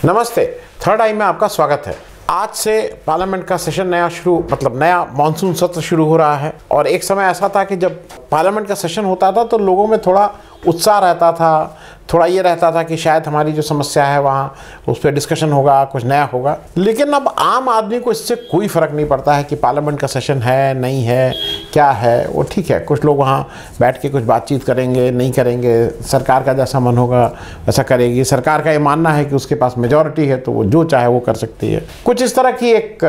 नमस्ते। थर्ड आई में आपका स्वागत है। आज से पार्लियामेंट का सेशन नया मॉनसून सत्र शुरू हो रहा है। और एक समय ऐसा था कि जब पार्लियामेंट का सेशन होता था तो लोगों में थोड़ा उत्साह रहता था, थोड़ा ये रहता था कि शायद हमारी जो समस्या है वहाँ उस पर डिस्कशन होगा, कुछ नया होगा। लेकिन अब आम आदमी को इससे कोई फ़र्क नहीं पड़ता है कि पार्लियामेंट का सेशन है नहीं है, क्या है वो ठीक है। कुछ लोग वहाँ बैठ के कुछ बातचीत करेंगे, नहीं करेंगे, सरकार का जैसा मन होगा वैसा करेगी। सरकार का ये मानना है कि उसके पास मेजॉरिटी है तो वो जो चाहे वो कर सकती है। कुछ इस तरह की एक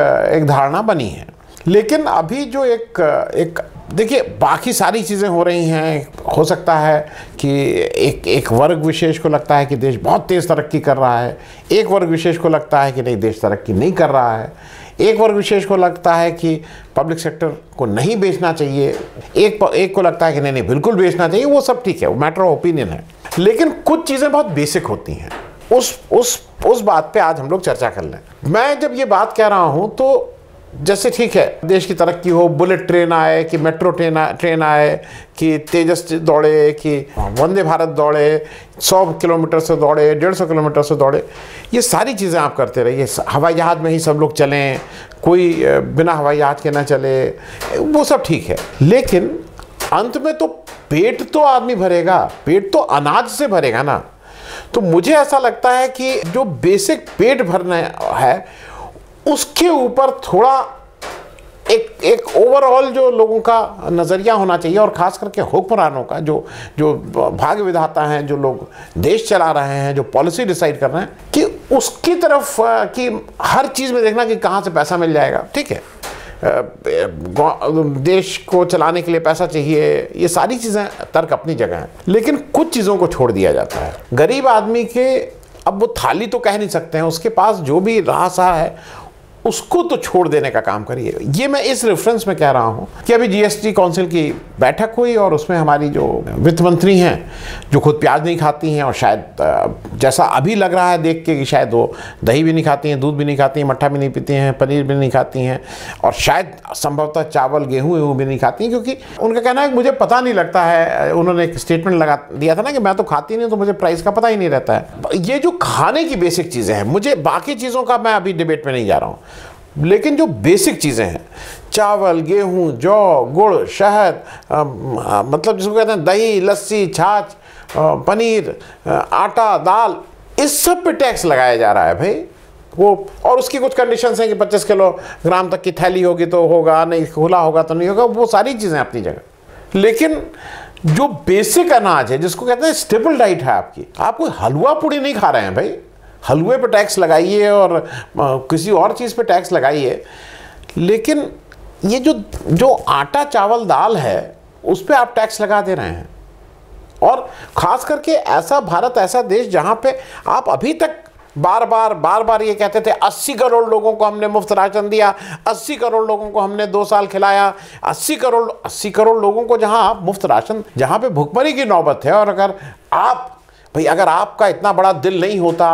धारणा बनी है। लेकिन अभी जो एक देखिए, बाकी सारी चीज़ें हो रही हैं। हो सकता है कि एक वर्ग विशेष को लगता है कि देश बहुत तेज़ तरक्की कर रहा है, एक वर्ग विशेष को लगता है कि नहीं, देश तरक्की नहीं कर रहा है, एक वर्ग विशेष को लगता है कि पब्लिक सेक्टर को नहीं बेचना चाहिए, एक को लगता है कि नहीं बिल्कुल बेचना चाहिए। वो सब ठीक है, वो मैटर ऑफ ओपिनियन है। लेकिन कुछ चीज़ें बहुत बेसिक होती हैं। उस बात पे आज हम लोग चर्चा कर लें। मैं जब ये बात कह रहा हूँ तो जैसे ठीक है, देश की तरक्की हो, बुलेट ट्रेन आए कि मेट्रो ट्रेन आए कि तेजस दौड़े कि वंदे भारत दौड़े, 100 किलोमीटर से दौड़े, 150 किलोमीटर से दौड़े, ये सारी चीज़ें आप करते रहिए। हवाई जहाज़ में ही सब लोग चलें, कोई बिना हवाई जहाज़ के ना चले, वो सब ठीक है। लेकिन अंत में तो पेट तो आदमी भरेगा, पेट तो अनाज से भरेगा ना। तो मुझे ऐसा लगता है कि जो बेसिक पेट भरना है उसके ऊपर थोड़ा एक ओवरऑल जो लोगों का नज़रिया होना चाहिए। और ख़ास करके हुक्मरानों का, जो भाग्य विधाता हैं, जो लोग देश चला रहे हैं, जो पॉलिसी डिसाइड कर रहे हैं, कि उसकी तरफ कि हर चीज़ में देखना कि कहाँ से पैसा मिल जाएगा। ठीक है, देश को चलाने के लिए पैसा चाहिए, ये सारी चीज़ें तर्क अपनी जगह हैं। लेकिन कुछ चीज़ों को छोड़ दिया जाता है। गरीब आदमी के अब वो थाली तो कह नहीं सकते हैं, उसके पास जो भी रहा सहा है उसको तो छोड़ देने का काम करिए। ये मैं इस रेफरेंस में कह रहा हूँ कि अभी जीएसटी काउंसिल की बैठक हुई और उसमें हमारी जो वित्त मंत्री हैं, जो खुद प्याज नहीं खाती हैं और शायद जैसा अभी लग रहा है देख के कि शायद वो दही भी नहीं खाती हैं, दूध भी नहीं खाती हैं, मट्ठा भी नहीं पीती हैं, पनीर भी नहीं खाती हैं और शायद संभवतः चावल गेहूँ भी नहीं खाती हैं, क्योंकि उनका कहना है कि मुझे पता नहीं लगता है। उन्होंने एक स्टेटमेंट लगा दिया था ना कि मैं तो खाती नहीं, तो मुझे प्राइस का पता ही नहीं रहता है। ये जो खाने की बेसिक चीज़ें हैं, मुझे बाकी चीज़ों का मैं अभी डिबेट में नहीं जा रहा हूँ, लेकिन जो बेसिक चीज़ें हैं, चावल, गेहूं, जौ, गुड़, शहद, मतलब जिसको कहते हैं दही, लस्सी, छाछ, पनीर, आटा, दाल, इस सब पे टैक्स लगाया जा रहा है भाई। वो और उसकी कुछ कंडीशंस हैं कि 25 किलोग्राम तक की थैली होगी तो होगा, नहीं खुला होगा तो नहीं होगा। वो सारी चीज़ें अपनी जगह। लेकिन जो बेसिक अनाज है, जिसको कहते हैं स्टेपल डाइट है आपकी, आप कोई हलवा पूड़ी नहीं खा रहे हैं भाई। हलवे पे टैक्स लगाइए और किसी और चीज़ पे टैक्स लगाइए, लेकिन ये जो आटा, चावल, दाल है उस पे आप टैक्स लगा दे रहे हैं। और ख़ास करके ऐसा भारत, ऐसा देश जहाँ पे आप अभी तक बार बार ये कहते थे 80 करोड़ लोगों को हमने मुफ्त राशन दिया, 80 करोड़ लोगों को हमने 2 साल खिलाया, 80 करोड़ लोगों को जहाँ आप मुफ्त राशन, जहाँ पे भुखमरी की नौबत है। और अगर आपका इतना बड़ा दिल नहीं होता,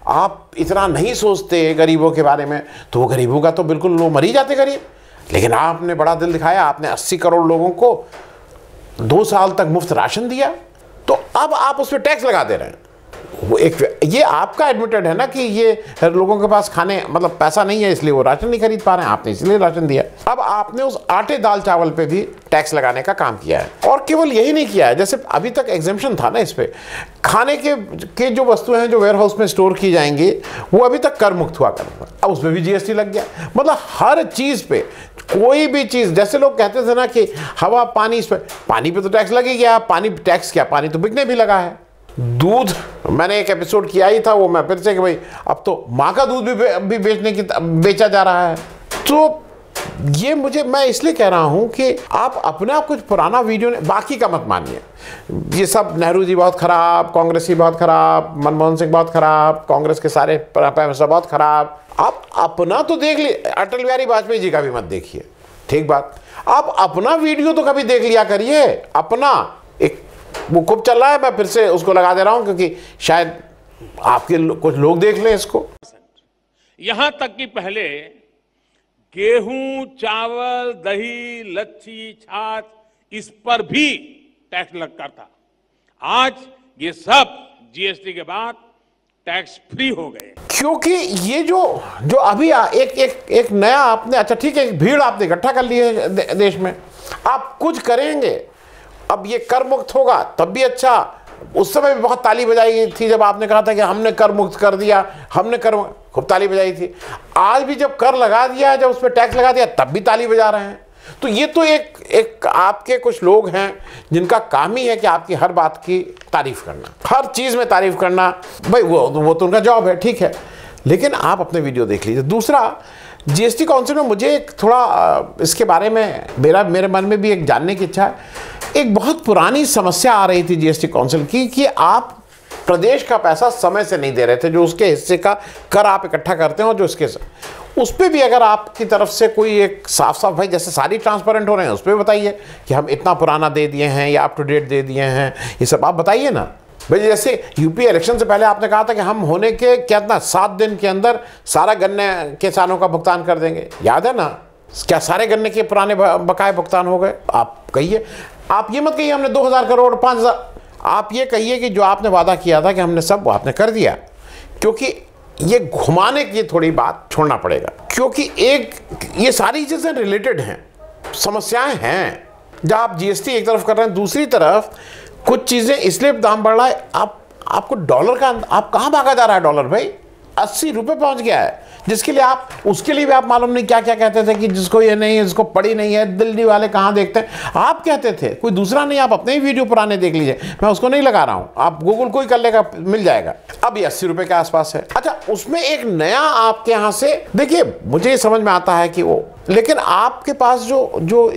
आप इतना नहीं सोचते गरीबों के बारे में, तो वो गरीबों का तो बिल्कुल वो मर ही जाते गरीब। लेकिन आपने बड़ा दिल दिखाया, आपने 80 करोड़ लोगों को 2 साल तक मुफ्त राशन दिया, तो अब आप उस पर टैक्स लगा दे रहे हैं। ये आपका एडमिटेड है ना कि ये लोगों के पास खाने मतलब पैसा नहीं है, इसलिए वो राशन नहीं खरीद पा रहे हैं, आपने इसलिए राशन दिया। अब आपने उस आटे, दाल, चावल पे भी टैक्स लगाने का काम किया है। और केवल यही नहीं किया है, जैसे अभी तक एग्जेम्पशन था ना इस पे, खाने के जो वस्तुएं हैं जो वेयर हाउस में स्टोर की जाएंगी वो अभी तक कर मुक्त हुआ करता, अब उसमें भी जीएसटी लग गया। मतलब हर चीज़ पे, कोई भी चीज़, जैसे लोग कहते थे ना कि हवा, पानी, इस पर पानी पे तो टैक्स लगे गया, पानी टैक्स क्या, पानी तो बिकने भी लगा है। दूध, मैंने एक एपिसोड किया ही था, वो मैं फिर से कि भाई अब तो माँ का दूध भी बेचा जा रहा है। तो ये मैं इसलिए कह रहा हूँ कि आप अपना कुछ पुराना वीडियो, बाकी का मत मानिए। ये सब नेहरू जी बहुत खराब, कांग्रेस ही बहुत खराब, मनमोहन सिंह बहुत खराब, कांग्रेस के सारे बहुत खराब। आप अपना तो देख ली, अटल बिहारी वाजपेयी जी का भी मत देखिए, ठीक बात। आप अपना वीडियो तो कभी देख लिया करिए। अपना एक वो खूब चल रहा है, मैं फिर से उसको लगा दे रहा हूं क्योंकि शायद आपके कुछ लोग देख लें इसको। यहां तक कि पहले गेहूं, चावल, दही, लच्छी, छाछ, इस पर भी टैक्स लगता था। आज ये सब जीएसटी के बाद टैक्स फ्री हो गए। क्योंकि ये जो अभी एक नया आपने, अच्छा ठीक है, एक भीड़ आपने इकट्ठा कर ली है देश में, आप कुछ करेंगे, अब ये कर मुक्त होगा तब भी अच्छा। उस समय भी बहुत ताली बजाई थी जब आपने कहा था कि हमने कर मुक्त कर दिया, हमने कर, खूब ताली बजाई थी। आज भी जब कर लगा दिया, जब उस पर टैक्स लगा दिया, तब भी ताली बजा रहे हैं। तो ये तो एक आपके कुछ लोग हैं जिनका काम ही है कि आपकी हर बात की तारीफ करना, हर चीज़ में तारीफ करना। भाई वो तो उनका जॉब है, ठीक है, लेकिन आप अपने वीडियो देख लीजिए। दूसरा, जीएसटी काउंसिल में मुझे एक थोड़ा इसके बारे में मेरे मन में भी एक जानने की इच्छा है। एक बहुत पुरानी समस्या आ रही थी जीएसटी काउंसिल की कि आप प्रदेश का पैसा समय से नहीं दे रहे थे, जो उसके हिस्से का कर आप इकट्ठा करते हैं, और जो इसके उस पर भी अगर आपकी तरफ से कोई एक साफ भाई, जैसे सारी ट्रांसपेरेंट हो रहे हैं, उस पर बताइए कि हम इतना पुराना दे दिए हैं या अप टू डेट दे दिए हैं, ये सब आप बताइए ना भाई। जैसे यूपी इलेक्शन से पहले आपने कहा था कि हम होने के कितना 7 दिन के अंदर सारा गन्ने किसानों का भुगतान कर देंगे, याद है ना? क्या सारे गन्ने के पुराने बकाए भुगतान हो गए? आप कहिए, आप ये मत कहिए हमने 2000 करोड़ 5000, आप ये कहिए कि जो आपने वादा किया था कि हमने सब, वो आपने कर दिया। क्योंकि ये घुमाने की थोड़ी बात छोड़ना पड़ेगा, क्योंकि ये सारी चीज़ें रिलेटेड हैं, समस्याएं हैं। जब आप जीएसटी एक तरफ कर रहे हैं, दूसरी तरफ कुछ चीज़ें इसलिए दाम बढ़ रहा है, आपको डॉलर का, आप कहाँ भागा जा रहा है डॉलर भाई? 80 रुपये पहुँच गया है, जिसके लिए आप, उसके लिए भी आप मालूम नहीं क्या क्या कहते थे कि जिसको ये नहीं है, जिसको पड़ी नहीं है, दिल्ली वाले कहाँ देखते हैं, आप कहते थे, कोई दूसरा नहीं। आप अपने ही वीडियो पुराने देख लीजिए, मैं उसको नहीं लगा रहा हूँ, आप गूगल कोई कर लेगा, मिल जाएगा। अब ये 80 रुपये के आसपास है। अच्छा, उसमें एक नया आपके यहाँ से देखिए, मुझे समझ में आता है कि वो, लेकिन आपके पास जो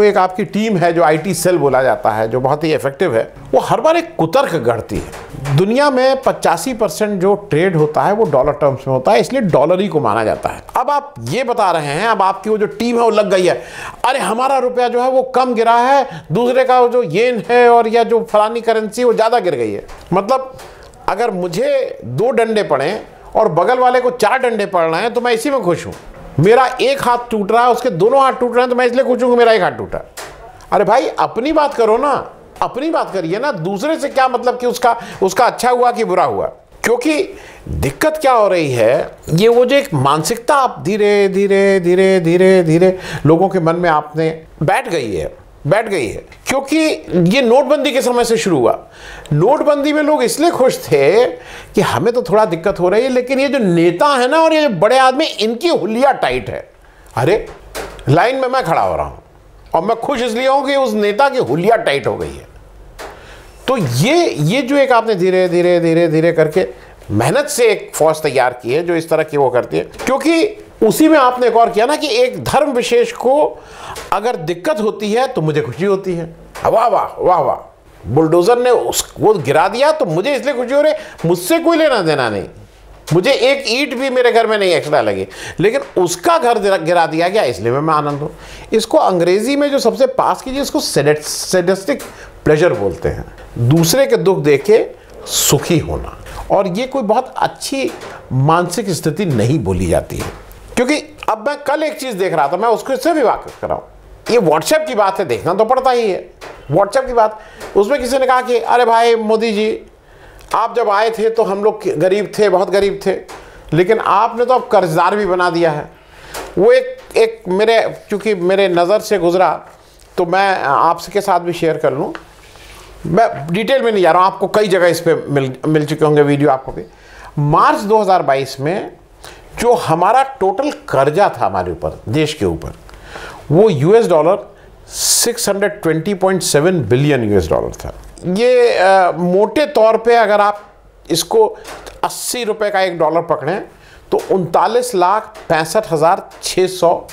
एक आपकी टीम है, जो IT सेल बोला जाता है, जो बहुत ही इफेक्टिव है, वो हर बार एक कुतर्क गढ़ती है। दुनिया में 85% जो ट्रेड होता है वो डॉलर टर्म्स में होता है, इसलिए डॉलर ही को माना जाता है। अब आप ये बता रहे हैं, अब आपकी वो जो टीम है वो लग गई है, अरे हमारा रुपया जो है वो कम गिरा है, दूसरे का जो येन है और या जो फलानी करेंसी वो ज़्यादा गिर गई है। मतलब अगर मुझे 2 डंडे पड़े और बगल वाले को 4 डंडे पड़ रहे हैं तो मैं इसी में खुश हूँ। मेरा एक हाथ टूट रहा है, उसके दोनों हाथ टूट रहे हैं, तो मैं इसलिए खुश हूँ कि मेरा एक हाथ टूटा। अरे भाई, अपनी बात करो ना, अपनी बात करिए ना, दूसरे से क्या मतलब कि उसका अच्छा हुआ कि बुरा हुआ। क्योंकि दिक्कत क्या हो रही है, ये वो जो एक मानसिकता आप धीरे धीरे लोगों के मन में आपने बैठ गई है। क्योंकि ये नोटबंदी के समय से शुरू हुआ। नोटबंदी में लोग इसलिए खुश थे कि हमें तो थोड़ा दिक्कत हो रही है, लेकिन ये जो नेता है ना और ये बड़े आदमी, इनकी हुलिया टाइट है। अरे लाइन में मैं खड़ा हो रहा हूं और मैं खुश इसलिए हूं कि उस नेता की हुलिया टाइट हो गई है। तो ये जो एक आपने धीरे धीरे करके मेहनत से एक फौज तैयार की है जो इस तरह की वो करती है। क्योंकि उसी में आपने एक और किया ना कि एक धर्म विशेष को अगर दिक्कत होती है तो मुझे खुशी होती है। वाह वाह वाह वाह, बुलडोजर ने वो गिरा दिया तो मुझे इसलिए खुशी हो रही, मुझसे कोई लेना देना नहीं, मुझे एक ईंट भी मेरे घर में नहीं एक्स्ट्रा लगी, लेकिन उसका घर गिरा दिया गया इसलिए मैं आनंद हूँ। इसको अंग्रेजी में जो सबसे पास कीजिए, इसको सैडिस्टिक प्लेजर बोलते हैं, दूसरे के दुख देख के सुखी होना। और ये कोई बहुत अच्छी मानसिक स्थिति नहीं बोली जाती है। क्योंकि अब मैं कल एक चीज़ देख रहा था, मैं उसको इससे भी वाकिफ कराऊँ, ये व्हाट्सएप की बात है, देखना तो पड़ता ही है व्हाट्सएप की बात। उसमें किसी ने कहा कि अरे भाई मोदी जी, आप जब आए थे तो हम लोग गरीब थे, बहुत गरीब थे, लेकिन आपने तो अब कर्जदार भी बना दिया है। वो एक मेरे, चूँकि मेरे नज़र से गुजरा तो मैं आपके साथ भी शेयर कर लूँ। मैं डिटेल में नहीं जा रहा हूँ, आपको कई जगह इस पर मिल चुके होंगे वीडियो आपको भी। मार्च 2022 में जो हमारा टोटल कर्जा था हमारे ऊपर, देश के ऊपर, वो $620.7 बिलियन था। ये मोटे तौर पे अगर आप इसको 80 रुपये का $1 पकड़ें तो 39,65,600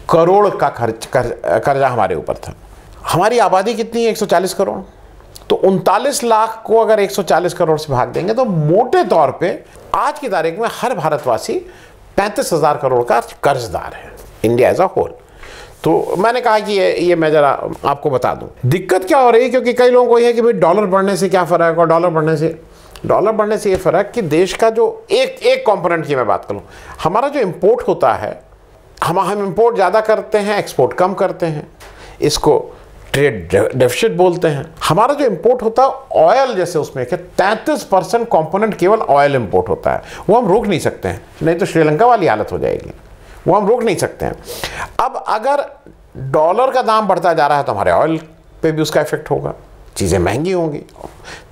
करोड़ का कर्जा हमारे ऊपर था। हमारी आबादी कितनी है? 140 करोड़। तो 39 लाख को अगर 140 करोड़ से भाग देंगे तो मोटे तौर पे आज की तारीख में हर भारतवासी 35,000 करोड़ का कर्जदार है, इंडिया एज अ होल। तो मैंने कहा कि ये मैं जरा आपको बता दूं दिक्कत क्या हो रही है। क्योंकि कई लोगों को ये है कि भाई डॉलर बढ़ने से क्या फ़र्क, और डॉलर बढ़ने से ये फ़र्क कि देश का जो एक कंपोनेंट की मैं बात करूँ, हमारा जो इंपोर्ट होता है, हम इंपोर्ट ज़्यादा करते हैं, एक्सपोर्ट कम करते हैं। इसको ट्रेड डेफिसिट बोलते हैं। हमारा जो इंपोर्ट होता है ऑयल, जैसे उसमें 33% कंपोनेंट केवल ऑयल इंपोर्ट होता है, वो हम रोक नहीं सकते हैं, नहीं तो श्रीलंका वाली हालत हो जाएगी, वो हम रोक नहीं सकते हैं। अब अगर डॉलर का दाम बढ़ता जा रहा है तो हमारे ऑयल पे भी उसका इफेक्ट होगा, चीज़ें महंगी होंगी,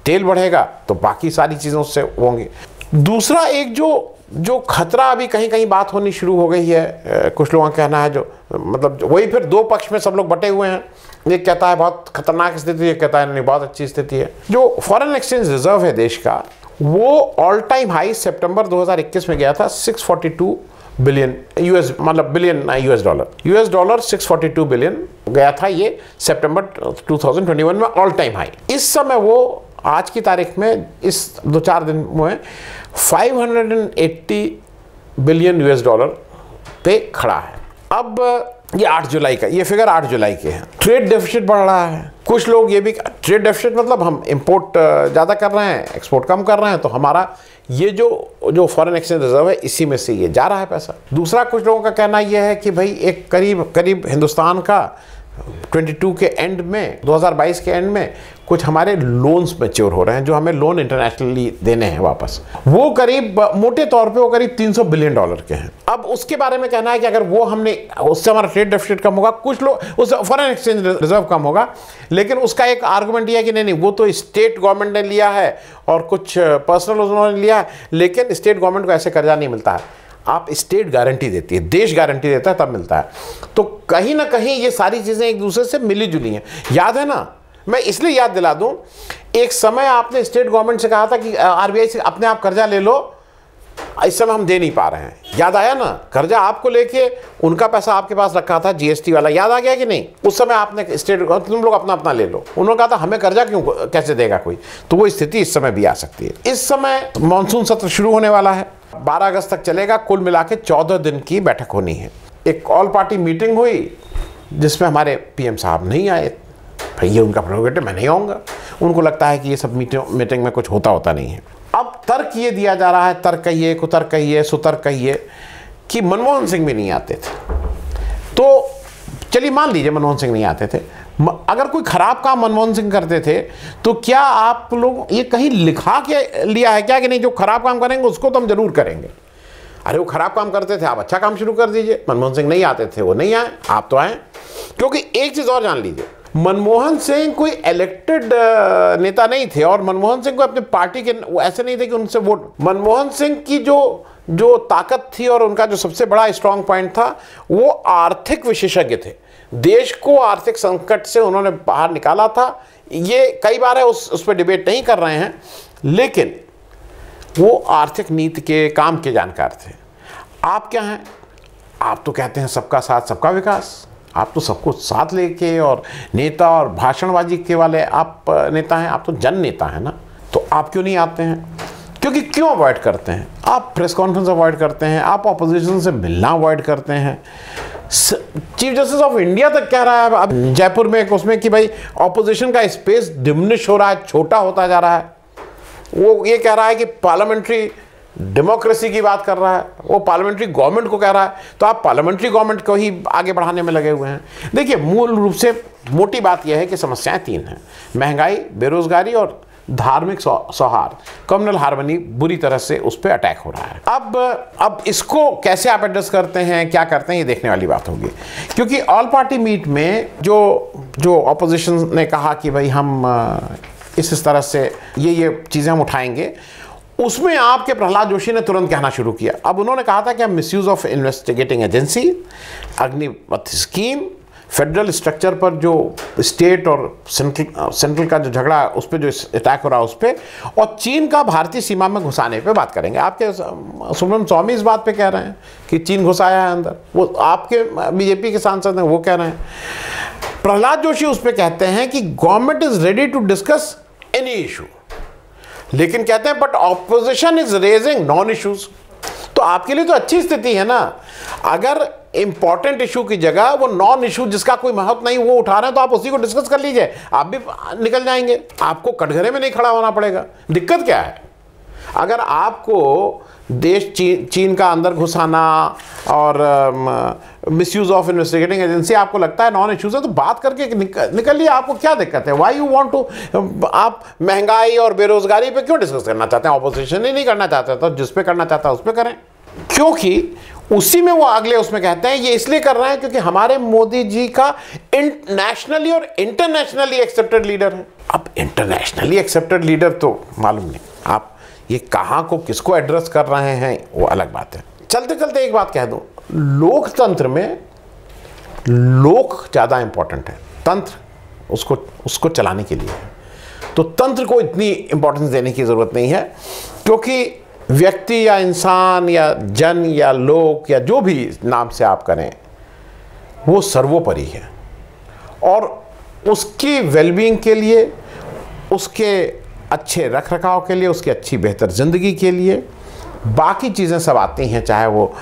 तेल बढ़ेगा तो बाकी सारी चीज़ों से होंगी। दूसरा एक जो खतरा अभी कहीं कहीं बात होनी शुरू हो गई है, कुछ लोगों का कहना है, जो मतलब वही फिर दो पक्ष में सब लोग बटे हुए हैं, एक कहता है बहुत खतरनाक स्थिति है, एक कहता है नहीं बहुत अच्छी स्थिति है। जो फॉरेन एक्सचेंज रिजर्व है देश का, वो ऑल टाइम हाई सितंबर 2021 में गया था 642 बिलियन यूएस, मतलब बिलियन यूएस डॉलर 642 बिलियन गया था ये सितंबर 2021 में ऑल टाइम हाई। इस समय वो आज की तारीख में इस 2-4 दिन में 580 बिलियन यूएस डॉलर पे खड़ा है। अब ये 8 जुलाई का, ये फिगर 8 जुलाई के हैं। ट्रेड डेफिसिट बढ़ रहा है, कुछ लोग ये भी, ट्रेड डेफिसिट मतलब हम इंपोर्ट ज़्यादा कर रहे हैं, एक्सपोर्ट कम कर रहे हैं, तो हमारा ये जो फॉरेन एक्सचेंज रिजर्व है इसी में से ये जा रहा है पैसा। दूसरा कुछ लोगों का कहना यह है कि भाई एक करीब हिंदुस्तान का 22 के एंड में, 2022 के एंड में कुछ हमारे लोन्स मैच्योर हो रहे हैं, जो हमें लोन इंटरनेशनली देने हैं वापस, वो करीब मोटे तौर पे वो करीब 300 बिलियन डॉलर के हैं। अब उसके बारे में कहना है कि अगर वो हमने, उससे हमारा ट्रेड डेफिसिट कम होगा, कुछ लोग उस फॉरेन एक्सचेंज रिजर्व कम होगा, लेकिन उसका एक आर्गुमेंट यह है कि नहीं वो तो स्टेट गवर्नमेंट ने लिया है और कुछ पर्सनल उन्होंने लिया है, लेकिन स्टेट गवर्नमेंट को ऐसे कर्जा नहीं मिलता है, आप स्टेट गारंटी देती है, देश गारंटी देता है तब मिलता है। तो कहीं ना कहीं ये सारी चीज़ें एक दूसरे से मिली जुली हैं। याद है ना, मैं इसलिए याद दिला दूं, एक समय आपने स्टेट गवर्नमेंट से कहा था कि आरबीआई से अपने आप कर्जा ले लो, इस समय हम दे नहीं पा रहे हैं। याद आया ना, कर्जा आपको लेके उनका पैसा आपके पास रखा था जीएसटी वाला, याद आ गया कि नहीं? उस समय आपने स्टेट, तुम लोग अपना अपना ले लो, उन्होंने कहा था हमें कर्जा क्यों, कैसे देगा कोई, तो वो स्थिति इस समय भी आ सकती है। इस समय मानसून सत्र शुरू होने वाला है, 12 अगस्त तक चलेगा, कुल मिला के 14 दिन की बैठक होनी है। एक ऑल पार्टी मीटिंग हुई जिसमें हमारे पीएम साहब नहीं आए, भाई ये उनका प्रोग्रेटिव, मैं नहीं आऊँगा, उनको लगता है कि ये सब मीटिंग में कुछ होता नहीं है। अब तर्क ये दिया जा रहा है, तर्क कहिए, कुतर्क कहिए, सुतर्क कहिए, कि मनमोहन सिंह भी नहीं आते थे। तो चलिए मान लीजिए मनमोहन सिंह नहीं आते थे, अगर कोई खराब काम मनमोहन सिंह करते थे तो क्या आप लोग ये कहीं लिखा के लिया है क्या कि नहीं जो खराब काम करेंगे उसको तो हम जरूर करेंगे? अरे वो खराब काम करते थे, आप अच्छा काम शुरू कर दीजिए। मनमोहन सिंह नहीं आते थे, वो नहीं आए, आप तो आए। क्योंकि एक चीज़ और जान लीजिए, मनमोहन सिंह कोई इलेक्टेड नेता नहीं थे, और मनमोहन सिंह को अपने पार्टी के ऐसे नहीं थे कि उनसे वोट, मनमोहन सिंह की जो ताकत थी और उनका जो सबसे बड़ा स्ट्रांग पॉइंट था, वो आर्थिक विशेषज्ञ थे। देश को आर्थिक संकट से उन्होंने बाहर निकाला था। ये कई बार है, उस पर डिबेट नहीं कर रहे हैं, लेकिन वो आर्थिक नीति के काम के जानकार थे। आप क्या हैं? आप तो कहते हैं सबका साथ सबका विकास, आप तो सबको साथ लेके और नेता और भाषणबाजी के वाले आप नेता हैं, आप तो जन नेता हैं ना। तो आप क्यों नहीं आते हैं? क्योंकि क्यों अवॉइड करते हैं? आप प्रेस कॉन्फ्रेंस अवॉइड करते हैं, आप ऑपोजिशन से मिलना अवॉइड करते हैं। चीफ जस्टिस ऑफ इंडिया तक कह रहा है अब जयपुर में उसमें कि भाई ऑपोजिशन का स्पेस डिमिनिश हो रहा है, छोटा होता जा रहा है। वो ये कह रहा है कि पार्लियामेंट्री डेमोक्रेसी की बात कर रहा है, वो पार्लियामेंट्री गवर्नमेंट को कह रहा है, तो आप पार्लियामेंट्री गवर्नमेंट को ही आगे बढ़ाने में लगे हुए हैं। देखिए, मूल रूप से मोटी बात यह है कि समस्याएं 3 हैं: महंगाई, बेरोजगारी और धार्मिक सौहार्द, कम्युनल हार्मनी बुरी तरह से उस पर अटैक हो रहा है। अब इसको कैसे आप एड्रेस करते हैं, क्या करते हैं, ये देखने वाली बात होगी। क्योंकि ऑल पार्टी मीट में जो ऑपोजिशन ने कहा कि भाई हम इस तरह से ये चीज़ें हम उठाएंगे, उसमें आपके प्रहलाद जोशी ने तुरंत कहना शुरू किया। अब उन्होंने कहा था कि हम misuse of investigating agency, Agnipath scheme, federal structure पर जो स्टेट और सेंट्रल का जो झगड़ा, उस पर जो अटैक हो रहा है उस पर, और चीन का भारतीय सीमा में घुसाने पे बात करेंगे। आपके सुब्रमण्यम स्वामी इस बात पे कह रहे हैं कि चीन घुसाया है अंदर, वो आपके बीजेपी के सांसद हैं वो कह रहे हैं। प्रहलाद जोशी उस पर कहते हैं कि government is ready to discuss any issue, लेकिन कहते हैं but opposition is raising non issues. तो आपके लिए तो अच्छी स्थिति है ना, अगर इंपॉर्टेंट इशू की जगह वो नॉन इशू जिसका कोई महत्व नहीं वो उठा रहे हैं, तो आप उसी को डिस्कस कर लीजिए, आप भी निकल जाएंगे, आपको कटघरे में नहीं खड़ा होना पड़ेगा। दिक्कत क्या है? अगर आपको देश चीन का अंदर घुसाना और मिसयूज ऑफ इन्वेस्टिगेटिंग एजेंसी आपको लगता है नॉन इश्यूज है, तो बात करके निकलिए, आपको क्या दिक्कत है? व्हाई यू वांट टू, आप महंगाई और बेरोजगारी पे क्यों डिस्कस करना चाहते हैं? ऑपोजिशन ही नहीं करना चाहते, तो जिस पे करना चाहता है उस पे करें, क्योंकि उसी में वो अगले उसमें कहते हैं ये इसलिए कर रहे हैं क्योंकि हमारे मोदी जी का नेशनली और इंटरनेशनली एक्सेप्टेड लीडर है। अब इंटरनेशनली एक्सेप्टेड लीडर तो मालूम नहीं, आप ये कहाँ को किसको एड्रेस कर रहे हैं वो अलग बात है। चलते चलते एक बात कह दूं, लोकतंत्र में लोक ज़्यादा इंपॉर्टेंट है, तंत्र उसको चलाने के लिए है। तो तंत्र को इतनी इंपॉर्टेंस देने की ज़रूरत नहीं है, क्योंकि व्यक्ति या इंसान या जन या लोक या जो भी नाम से आप करें वो सर्वोपरि है, और उसकी वेलबींग के लिए, उसके अच्छे रख रखाव के लिए, उसकी अच्छी बेहतर ज़िंदगी के लिए बाकी चीज़ें सब आती हैं, चाहे वो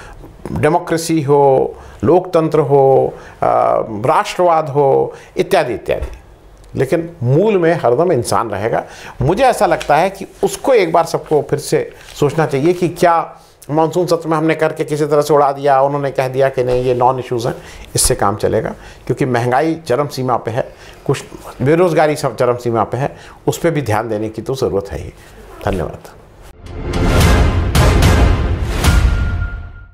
डेमोक्रेसी हो, लोकतंत्र हो, राष्ट्रवाद हो, इत्यादि इत्यादि, लेकिन मूल में हरदम इंसान रहेगा। मुझे ऐसा लगता है कि उसको एक बार सबको फिर से सोचना चाहिए कि क्या मानसून सत्र में हमने करके किसी तरह से उड़ा दिया, उन्होंने कह दिया कि नहीं ये नॉन इश्यूज़ हैं, इससे काम चलेगा? क्योंकि महंगाई चरम सीमा पे है, कुछ बेरोज़गारी सब चरम सीमा पे है, उस पर भी ध्यान देने की तो ज़रूरत है ही। धन्यवाद।